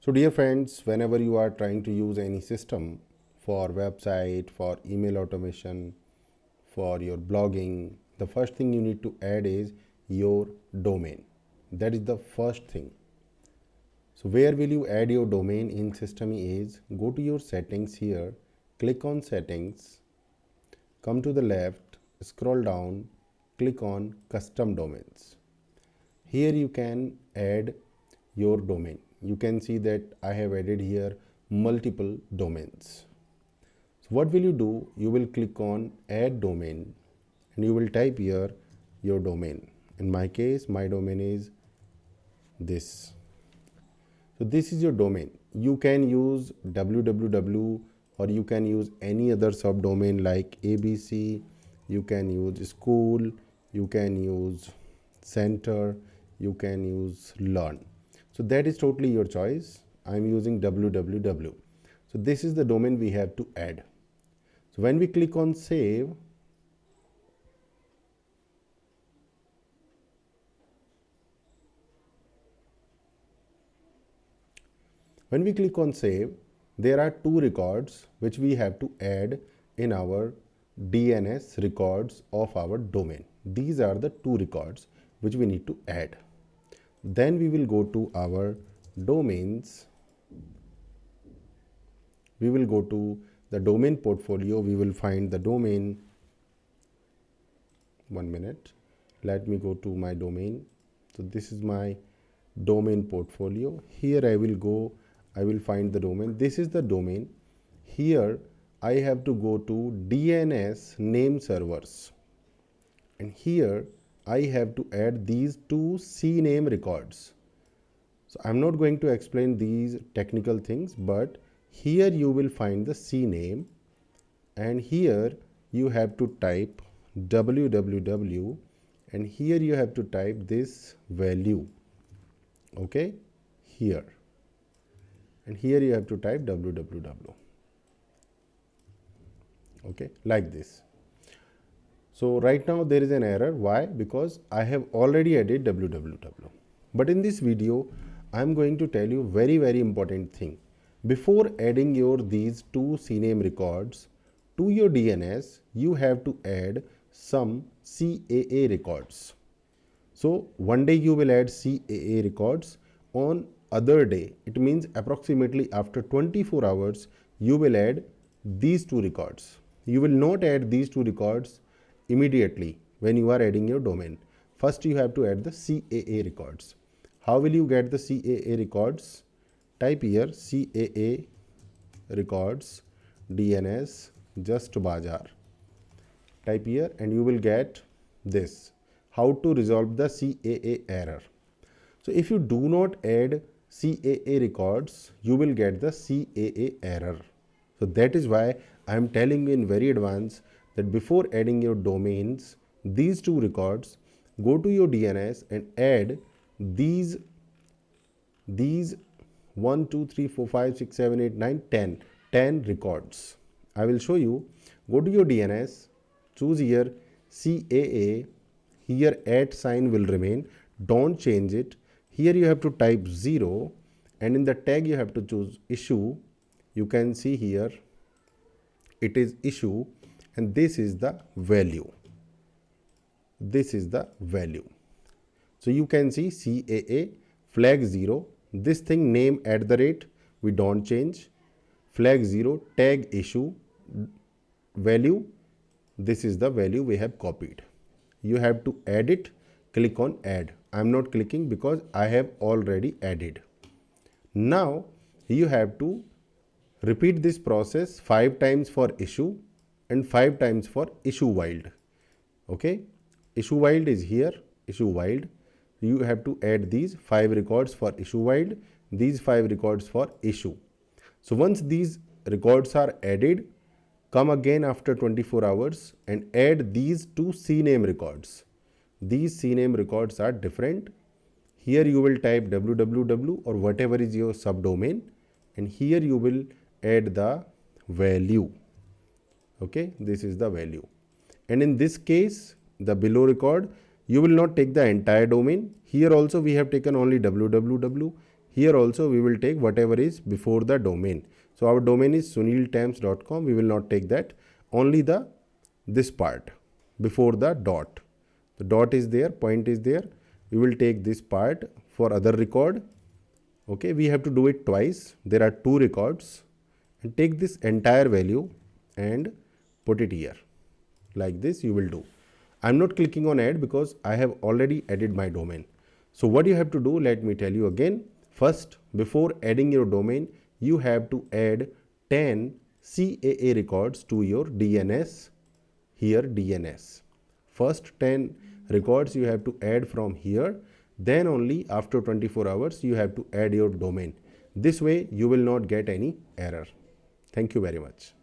So dear friends, whenever you are trying to use any system for website, for email automation, for your blogging, the first thing you need to add is your domain. That is the first thing. So where will you add your domain in Systeme is go to your settings here, click on settings, come to the left, scroll down, click on custom domains. Here you can add your domain. You can see that I have added here multiple domains. So what will you do? You will click on add domain and you will type here your domain. In my case, my domain is this. So this is your domain. You can use www or you can use any other subdomain like ABC, you can use school, you can use center, you can use learn. So that is totally your choice. I am using www. So this is the domain we have to add. So when we click on save, there are two records which we have to add in our DNS records of our domain. These are the two records which we need to add. Then we will go to our domains. We will go to the domain portfolio. We will find the domain. 1 minute. Let me go to my domain. So this is my domain portfolio. Here I will go. I will find the domain. This is the domain. Here I have to go to DNS name servers. And here I have to add these two CNAME records. So I'm not going to explain these technical things, but here you will find the CNAME and here you have to type www and here you have to type this value. Okay, here. And here you have to type www. Okay, like this. So right now there is an error. Why? Because I have already added www. But in this video, I am going to tell you very important thing. Before adding these two CNAME records to your DNS, you have to add some CAA records. So one day you will add CAA records, on other day, it means approximately after 24 hours, you will add these two records. You will not add these two records immediately when you are adding your domain. First you have to add the CAA records. How will you get the CAA records? Type here CAA records DNS just bazaar. Type here and you will get this. How to resolve the CAA error. So if you do not add CAA records, you will get the CAA error. So that is why I am telling you in very advance that before adding your domains, these two records, go to your DNS and add these 1, 2, 3, 4, 5, 6, 7, 8, 9, 10 records. I will show you. Go to your DNS, choose here CAA, here @ sign will remain, don't change it. Here you have to type 0 and in the tag you have to choose issue. You can see here it is issue and this is the value. This is the value. So you can see CAA flag 0. This thing name @ we don't change. Flag 0 tag issue value. This is the value we have copied. You have to add it. Click on add. I am not clicking because I have already added. Now you have to repeat this process 5 times for issue and 5 times for issue wild. Okay, issue wild is here, issue wild. You have to add these 5 records for issue wild, these 5 records for issue. So once these records are added, come again after 24 hours and add these two CNAME records. These CNAME records are different. Here you will type www or whatever is your subdomain and here you will add the value. Okay, this is the value. And in this case, the below record, you will not take the entire domain. Here also we have taken only www. Here also we will take whatever is before the domain. So our domain is suniltams.com. We will not take that, only this part before the dot. The dot is there, point is there. We will take this part for other record. Okay, we have to do it twice. There are 2 records, and take this entire value and put it here. Like this you will do. I'm not clicking on add because I have already added my domain. So what you have to do, let me tell you again. First, before adding your domain, you have to add 10 CAA records to your DNS. Here DNS. First 10 records you have to add from here. Then only after 24 hours you have to add your domain. This way you will not get any error. Thank you very much.